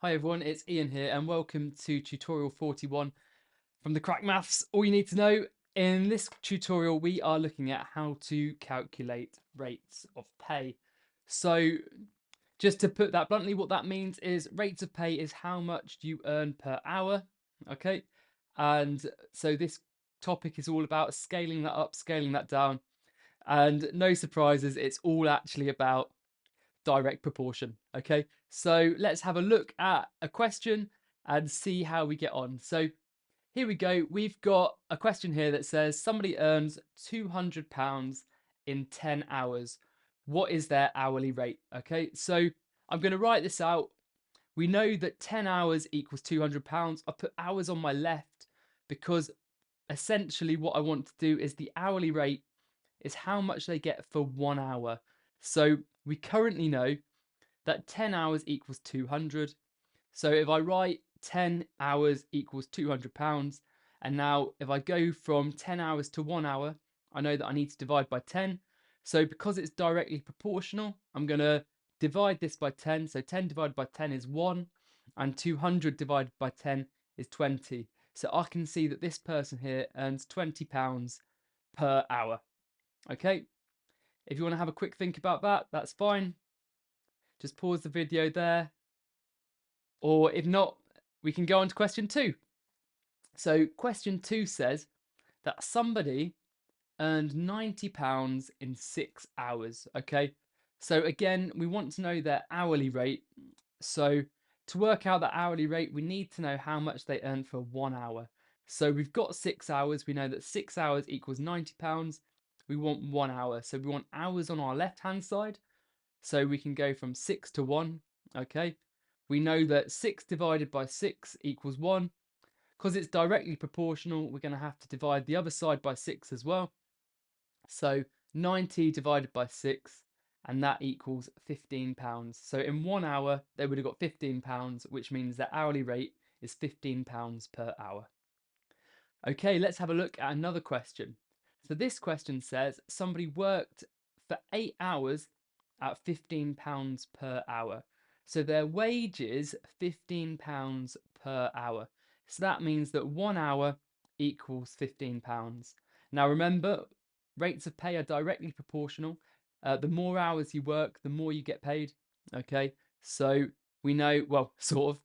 Hi everyone, it's Ian here and welcome to tutorial 41 from the Crack Maths. All you need to know, in this tutorial we are looking at how to calculate rates of pay. So just to put that bluntly, what that means is rates of pay is how much you earn per hour, okay? And so this topic is all about scaling that up, scaling that down, and no surprises, it's all actually about direct proportion. Okay, so let's have a look at a question and see how we get on. So here we go. We've got a question here that says somebody earns £200 in 10 hours. What is their hourly rate? Okay, so I'm going to write this out. We know that 10 hours equals £200. I put hours on my left because essentially what I want to do is the hourly rate is how much they get for 1 hour. So we currently know that 10 hours equals 200. So if I write 10 hours equals £200, and now if I go from 10 hours to 1 hour, I know that I need to divide by 10. So because it's directly proportional, I'm going to divide this by 10. So 10 divided by 10 is 1, and 200 divided by 10 is 20. So I can see that this person here earns £20 per hour. Okay, if you want to have a quick think about that, that's fine. Just pause the video there. Or if not, we can go on to question 2. So question 2 says that somebody earned £90 in 6 hours. Okay, so again, we want to know their hourly rate. So to work out the hourly rate, we need to know how much they earn for 1 hour. So we've got 6 hours. We know that 6 hours equals £90. We want 1 hour. So we want hours on our left-hand side. So we can go from 6 to 1, okay? We know that 6 divided by 6 equals 1. Because it's directly proportional, we're going to have to divide the other side by 6 as well. So 90 divided by 6, and that equals £15. So in 1 hour, they would have got £15, which means their hourly rate is £15 per hour. Okay, let's have a look at another question. So this question says somebody worked for 8 hours at £15 per hour. So their wage is £15 per hour. So that means that 1 hour equals £15. Now remember, rates of pay are directly proportional. The more hours you work, the more you get paid. Okay, so we know, well, sort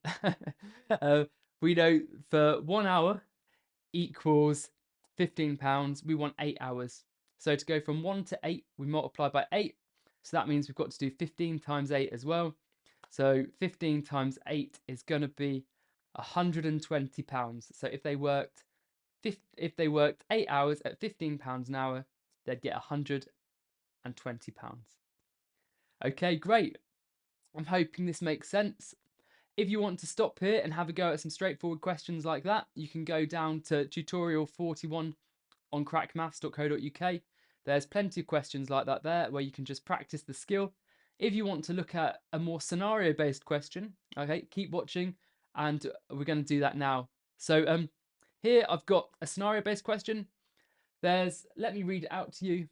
of. We know for 1 hour equals £15. We want 8 hours. So to go from 1 to 8, we multiply by 8. So that means we've got to do 15 times 8 as well. So 15 times 8 is going to be £120. So if they worked 8 hours at £15 an hour, they'd get £120. Okay, great. I'm hoping this makes sense. If you want to stop here and have a go at some straightforward questions like that, you can go down to tutorial 41 on crackmaths.co.uk. There's plenty of questions like that there where you can just practice the skill. If you want to look at a more scenario-based question, okay, keep watching and we're going to do that now. So here I've got a scenario-based question. Let me read it out to you,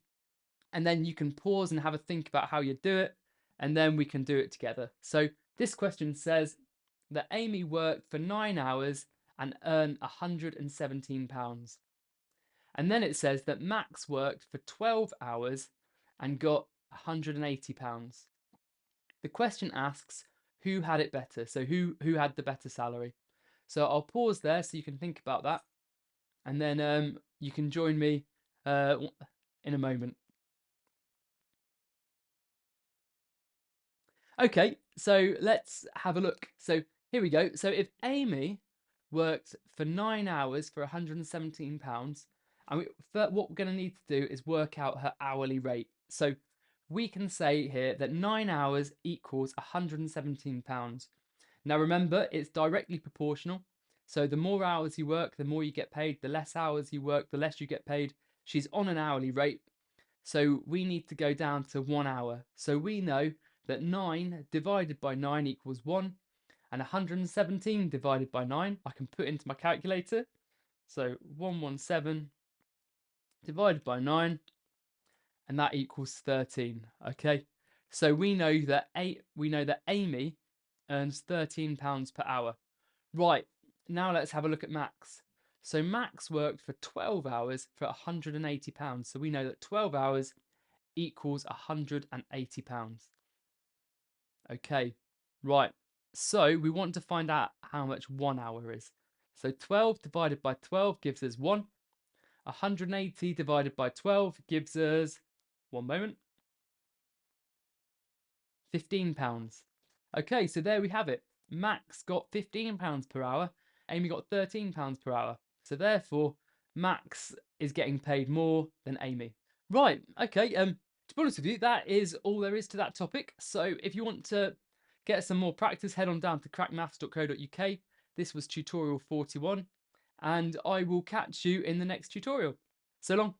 and then you can pause and have a think about how you do it, and then we can do it together. So this question says that Amy worked for 9 hours and earned £117. And then it says that Max worked for 12 hours and got £180. The question asks who had it better, so who had the better salary. So I'll pause there so you can think about that, and then you can join me in a moment. Okay, so let's have a look. So here we go. So if Amy worked for 9 hours for £117, and what we're going to need to do is work out her hourly rate. So we can say here that 9 hours equals £117. Now remember, it's directly proportional. So the more hours you work, the more you get paid. The less hours you work, the less you get paid. She's on an hourly rate. So we need to go down to 1 hour. So we know that 9 divided by 9 equals 1, and 117 divided by 9, I can put into my calculator. So 117 divided by 9, and that equals 13. Okay, so we know that Amy earns £13 per hour. Right, now let's have a look at Max. So Max worked for 12 hours for £180. So we know that 12 hours equals £180. Okay, right. So we want to find out how much 1 hour is. So 12 divided by 12 gives us 1. 180 divided by 12 gives us, one moment, £15. Okay, so there we have it. Max got £15 per hour. Amy got £13 per hour. So therefore, Max is getting paid more than Amy. Right, okay, to be honest with you, that is all there is to that topic. So if you want to get some more practice, head on down to crackmaths.co.uk. This was tutorial 41, and I will catch you in the next tutorial. So long.